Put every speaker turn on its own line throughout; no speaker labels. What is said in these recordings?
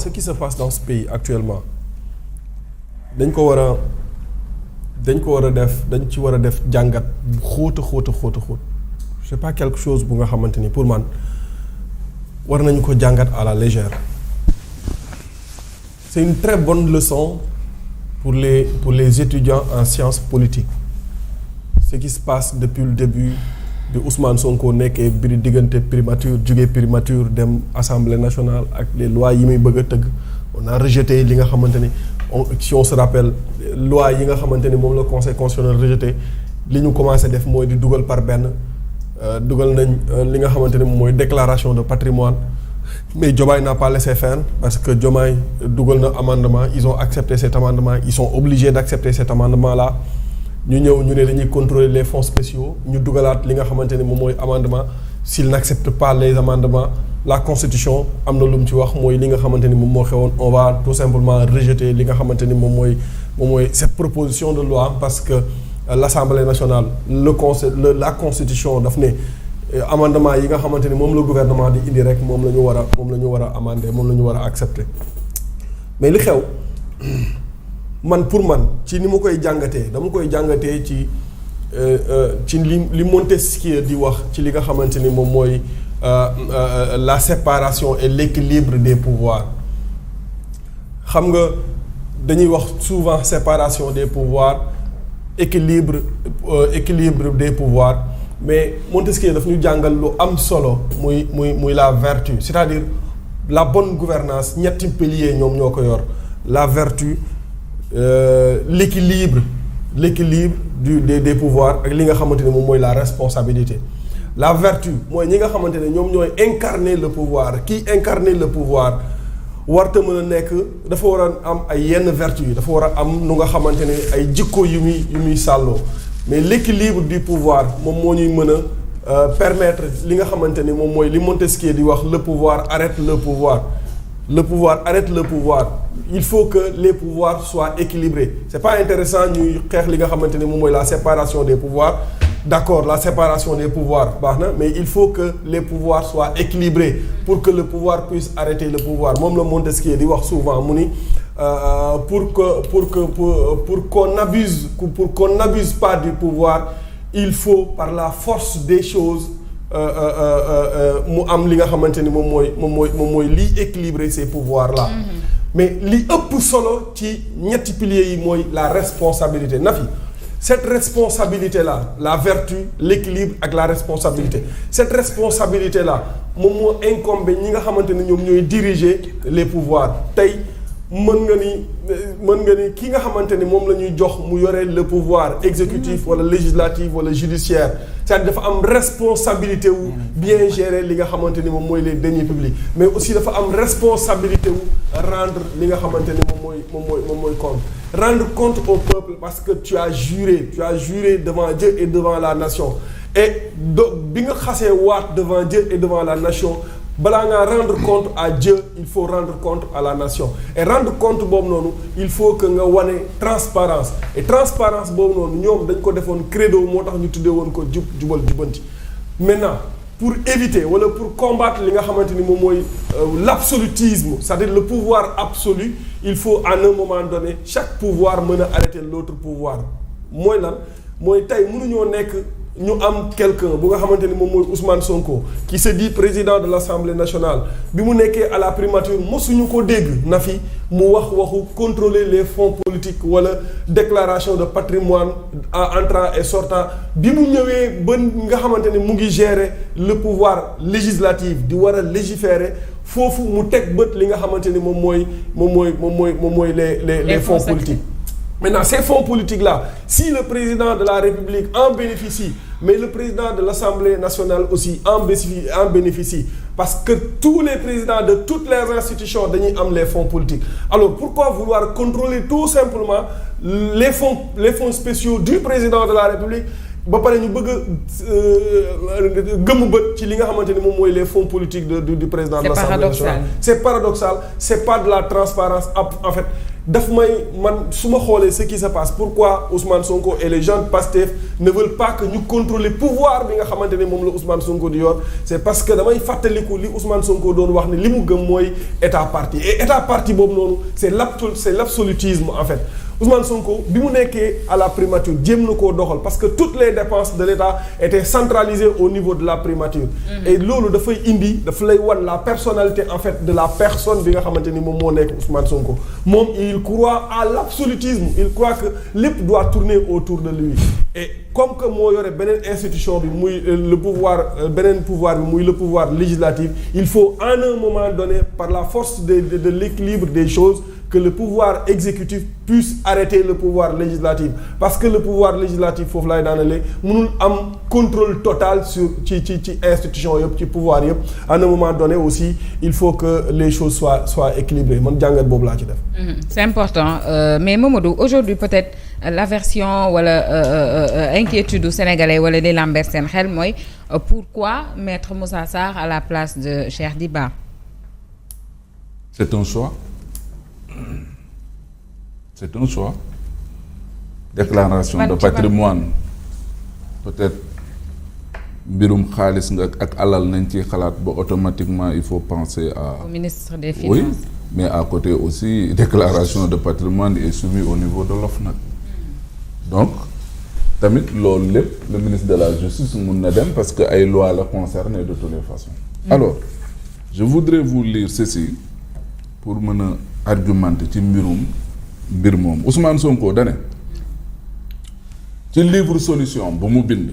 ce qui se passe dans ce pays actuellement dañ ko war a def jàngat bu xóot. C'est pas quelque chose bu nga xamante ni pour man war nañu ko jàngat à la légère. C'est une très bonne leçon pour les étudiants en sciences politiques. Ce qui se passe depuis le début de Ousmane Sonko nekkee biri diggante primature jóge primature dem Assemblée nationale ak les lois yi muy bëgg a tëgg on a rejeté li nga xamante ni si on se rappelle loi yi nga xamante ni moom la conseil constitutionnel rejeté li ñu commencé def mooy di dugal par benn dugal nañ li nga xamante ni moom mooy déclaration de patrimoine mais Diomaye n'a pas laissé faire parce que Diomaye dugal na amendement ils ont accepté cet amendement ils sont obligés d'accepter cet amendement là ñu ñëw ñu ne dañuy contrôler les fonds spéciaux ñu dugalaat li nga xamante ni moom mooy amendement s'ils n'acceptent pas les amendements la constitution am na lu mu ci wax mooy li nga xamante ni moom moo xewoon on va tout simplement rejeter li nga xamante ni moom mooy cette proposition de loi parce que l'Assemblée nationale la constitution daf ne amendement yi nga xamante ni moom la gouvernement di indi rek moom la ñu war a amender moom la ñu war a accepter mais li xew pour man ci ni ma koy jàngatee dama koy jàngatee ci li Montesquieu di wax ci li nga xamante ni moom mooy la séparation et l'équilibre des pouvoirs xam nga dañuy wax souvent séparation des pouvoirs équilibre des pouvoirs mais Montesquieu daf ñu jàngal lu am solo muy la vertu c'est-à-dire la bonne gouvernance ñetti piliers ñoom ñoo ko yor la vertu l'équilibre des pouvoirs ak li nga xamante ne moom mooy la responsabilité la vertu mooy ñi nga xamante ne ñoom ñooy incarner le pouvoir kii incarner le pouvoir warta mën a nekk dafa war a am ay yenn vertu yi dafa war a am nu nga xamante ne ay jikko yu muy sàlloo mais l'équilibre du pouvoir moom moo ñuy mën a permettre li nga xamante ni moom mooy li Montesquieu di wax le pouvoir arrête le pouvoir arrête le pouvoir il faut que les pouvoirs soient équilibrés c'est pas intéressant ñuy xeex li nga xamante ni moom mooy la séparation des pouvoirs d'accord la séparation des pouvoirs baax na mais il faut que les pouvoirs soient équilibrés pour que le pouvoir puisse arrêter le pouvoir moom la Montesquieu di wax souvent mu ni pour qu'on n'abuse pas du pouvoir il faut par la force des choses mu am li nga xamante ni moom mooy liy équilibrer ces pouvoirs là mais li ëpp solo ci ñetti piliers yi mooy la responsabilité Nafi cette responsabilité là la vertu l'équilibre ak la responsabilité cette responsabilité là moom moo incombé ñi nga xamante ni ñoom ñooy diriger les pouvoirs tey mën nga ni ki nga xamante ni moom la ñuy jox mu yore le pouvoir exécutif wala législatif wala judiciaire c'est-à-dire dafa am responsabilité wu bien gérer li nga xamante ni moom mooy les deniers publics mais aussi dafa am responsabilité wu rendre li nga xamante ni moom mooy compte rendre compte au peuple parce que tu as juré devant Dieu et devant la nation et bi nga xasee waat devant Dieu et devant la nation balaa ngaa rendre compte à Dieu il faut rendre compte à la nation et rendre compte boobu noonu il faut que nga wane transparence et transparence boobu noonu ñoom dañ ko defoon credo moo tax ñu tuddee woon ko jubal jubanti maintenant pour éviter wala pour combattre li nga xamante ni moom mooy l'absolutisme c'est-à-dire le pouvoir absolu il faut à un moment donné chaque pouvoir mën a arrêter l'autre pouvoir mooy lan mooy tey mënuñoo nekk ñu am quelqu'un bu nga xamante ni moom mooy Ousmane Sonko qui se dit président de l'Assemblée nationale bi mu nekkee à la primature mosuñu ko dégg na fi mu waxu contrôler les fonds politiques wala déclaration de patrimoine entrant et sortant bi mu ñëwee ba nga xamante ni mu ngi gérer le pouvoir législatif di war a légiférer foofu mu teg bët li nga xamante ni moom mooy les fonds politiques. Maintenant, ces fonds politiques-là, si le président de la République en bénéficie, mais le président de l'Assemblée nationale aussi en bénéficie, parce que tous les présidents de toutes les institutions ont les fonds politiques. Alors, pourquoi vouloir contrôler tout simplement les fonds spéciaux du président de la République ba pare ñu bëgg gëmm bët ci li nga xamante ni moom mooy les fonds politiques du président de l'Assemblée nationale. C'est paradoxal, c'est pas de la transparence en fait. daf may man su ma xoolee ce qui se passe pourquoi Ousmane Sonko et les gens de Pastef ne veulent pas que ñu contrôler pouvoir bi nga xamante ne moom la Ousmane Sonko di yor c'est parce que damay fàttaliku li Ousmane Sonko doon wax ne li mu gëm mooy état parti et état parti boobu noonu c'est l'absolutisme en fait. Ousmane Sonko bi mu nekkee à la primature jéem na koo doxal parce que toutes les dépenses de l'État étaient centralisées au niveau de la primature. Et loolu dafay indi dafa lay wan la personnalité en fait de la personne bi nga xamante ni moom moo nekk Ousmane Sonko moom il croit à l'absolutisme il croit que lépp doit tourner autour de lui et comme que moo yore beneen institution bi muy le pouvoir beneen pouvoir bi muy le pouvoir législatif il faut à un moment donné par la force de l'équilibre des choses que le pouvoir exécutif puisse arrêter le pouvoir législatif parce que le pouvoir législatif foofu laay daanale mënul am contrôle total sur ci institution yëpp ci pouvoir yëpp à un moment donné aussi il faut que les choses soient équilibrées man jàngat boobu laa ci def.
C'est important mais Mamadou aujourd'hui peut-être l'aversion wala inquiétude du Sénégalais wala di lamber seen xel mooy pourquoi mettre Moussa Sarr à la place de Cheikh Diba.
C'est un choix. C'est un choix. Déclaration de patrimoine peut-être mbirum xaalis nga ak alal nañ ci xalaat ba automatiquement il faut penser
au ministre des Finances.
Oui, mais à côté aussi déclaration de patrimoine est soumise au niveau de l'OFNAC. Donc tamit loolu lépp le ministre de la Justice mun na dem parce que ay loi la concerné de toutes les façons. Alors je voudrais vous lire ceci pour mën a argumenter ci mbir moom Ousmane Sonko dane ci livre solution bu mu bind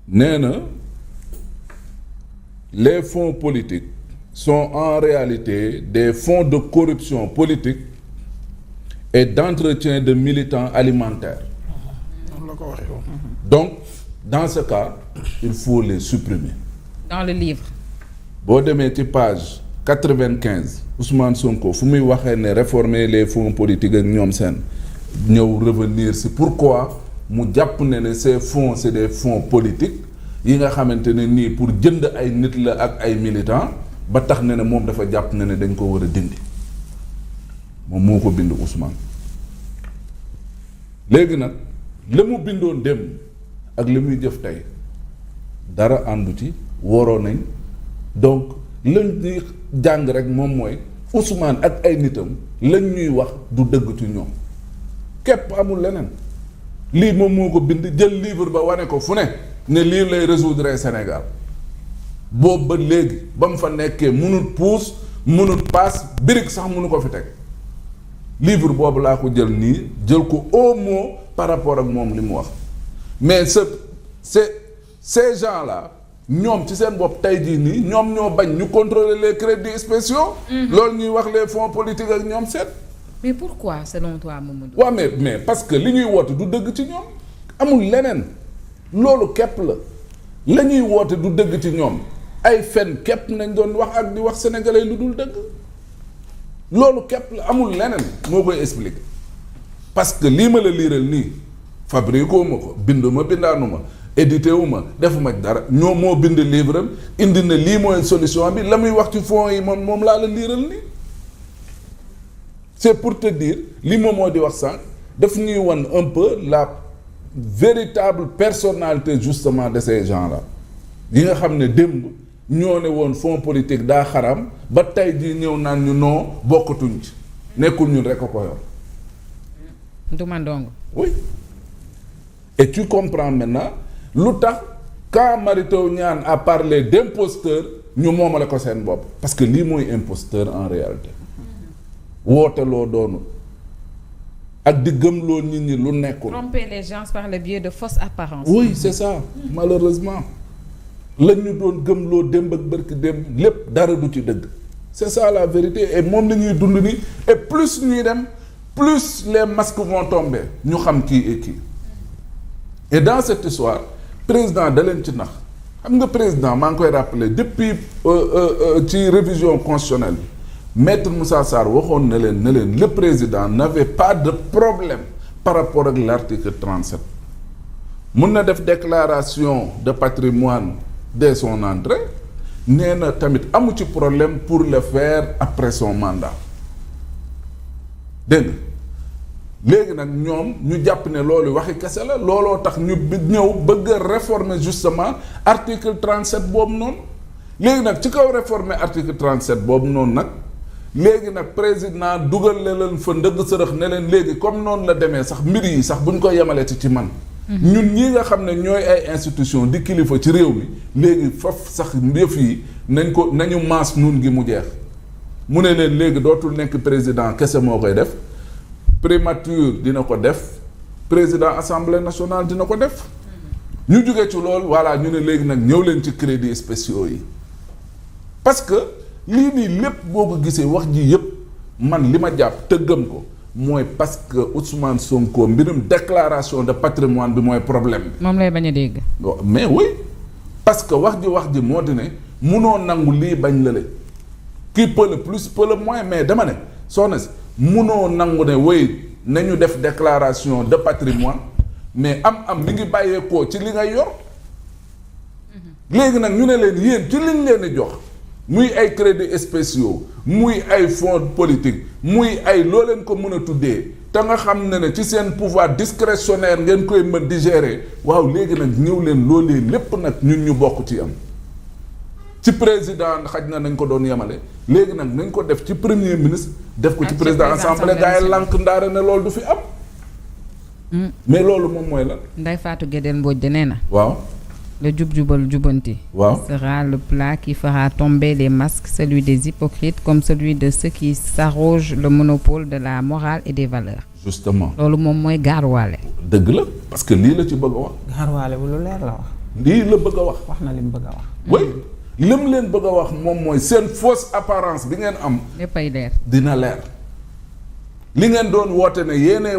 nee na les fonds politiques sont en réalité des fonds de corruption politique et d'entretien de militants alimentaires. Donc dans ce cas il faut les supprimer.
Dans le livre.
boo demee ci page 95 Ousmane Sonko fu muy waxee ne réformer les fonds politiques ak ñoom seen ñëw revenir si pourquoi mu jàpp ne ces fonds c'est des fonds politiques yi nga xamante ne nii pour jënd ay nit la ak ay militants ba tax ne moom dafa jàpp ne dañ ko war a dindi moom moo ko bind Ousmane. léegi nag la mu bindoon dem ak li muy jëf tey dara àndu ci waroo nañ donc lañ ñuy jàng rek moom mooy Ousmane ak ay nitam lañ ñuy wax du dëgg ci ñoom képp amul leneen lii moom moo ko bind jël livre ba wane ko fu ne lii lay résoudre Sénégal boobu ba léegi ba mu fa nekkee munut puus munut paas birig sax munu ko fi teg livre boobu laa ko jël nii jël ko au mot par rapport ak moom li mu wax mais ces gens-là ñoom ci seen bopp tey jii nii ñoom ñoo bañ ñu contrôler les crédits spéciaux. loolu ñuy wax les fonds politiques ak ñoom seet.
mais pourquoi selon toi Mamadou.
waaw mais parce que li ñuy woote du dëgg ci ñoom amul leneen loolu képp la ñuy woote du dëgg ci ñoom ay fen képp nañ doon wax ak di wax sénégalais lu dul dëgg loolu képp la amul leneen moo koy expliquer parce que lii ma la liiral nii fabriqué ma ko binduma bindaanu ma. édité wu ma defuma dara ñoo moo bind livre am indi na lii mooy solution bi la muy wax ci fonds yi moom laa la liiral ni c'est pour te dire li moom moo di wax sànq daf ñuy wan un peu la véritable personnalité justement de ces gens-là yi nga xam ne démb ñoo ne woon fonds politique daa xaram ba tey jii ñëw naan ñu noo bokkatuñ ci nekkul ñun rek a ko yor.
du man dong.
Oui et tu comprends maintenant. lu tax quand Mary Teuw Niane a parlé d'imposteur ñu moomale ko seen bopp parce que lii mooy imposteur en réalité woote loo doonu ak di gëmloo nit ñi lu nekkul.
Tromper les gens par le biais de fausses apparences.
Oui c'est ça malheureusement la ñu doon gëmloo démb ak bërki démb lépp dara du ci dëgg c'est ça la vérité et moom la ñuy dund ni et plus ñuy dem plus les masques vont tomber ñu xam kii et kii et dans cette histoire président da leen ci nax xam nga président maa ngi koy rappeler depuis ci révision constitutionnelle bi maître Moussa Sarr waxoon na leen le président n'avait pas de problème par rapport ak l'article 37 mun na def déclaration de patrimoine dès son entrée nee na tamit amu ci problème pour le faire après son mandat dégg nga léegi nag ñoom ñu jàpp ne loolu waxi kese la looloo tax ñu ñëw bëgg a réformer justement article 37 boobu noonu léegi nag ci kaw réformer article 37 boobu noonu nag léegi nag président dugal leen fa ndëgg sërëx ne leen léegi comme noonu la demee sax mbir yi sax buñ ko yemalee ci man ñun ñi nga xam ne ñooy ay institution di kilifa ci réew mi léegi faf sax yëf yi nañu maas nun gi mu jeex mu ne leen léegi dootul nekk président kese moo koy def primature dina ko def président assemblée nationale dina ko def ñu jóge ci loolu voilà ñu ne léegi nag ñëw leen ci crédits spéciaux yi parce que lii nii lépp boo ko gisee wax ji yëpp man li ma jàpp te gëm ko mooy parce que Ousmane Sonko mbirum déclaration de patrimoine bi mooy problème bi.
moom lay bañ a dégg.
mais oui parce que wax ji moo di ne munoo nangu lii bañ lale qui peut le plus peut le moins mais dama ne soxna si munoo nangu ne oui nañu def déclaration de patrimoine mais am mi ngi bàyyeekoo ci li ngay yor léegi nag ñu ne leen yéen ci liñ leen di jox. muy ay crédits spéciaux muy ay fonds politique muy ay loo leen ko mën a tuddee te nga xam ne ci seen pouvoir discrétionnaire ngeen koy mën di gérer waaw léegi nag ñëw leen loolee lépp nag ñun ñu bokk ci am ci président xaj na nañ ko doon yemale léegi nag nañ ko def ci premier ministre def ko ci président assemblée gaa yi lànk ndaare ne loolu du fi am mais loolu moom mooy la
Ndeye Fatou Guédel Mbodj de nee na
waaw
le jub-jubal jubanti sera le plat qui fera tomber les masques, celui des hypocrites comme celui de ceux qui s'arrogent le monopole de la morale et des valeurs.
Justement.
loolu moom mooy gaarwaale.
dëgg la parce que lii la ci bëgg a wax.
gaarwaale bu lu leer la wax.
lii la bëgg a wax.
wax na li mu bëgg a wax.
oui lim leen bëgg a wax moom mooy seen fausse apparence bi ngeen am.
léppay leer.
dina leer li ngeen doon woote ne yéenay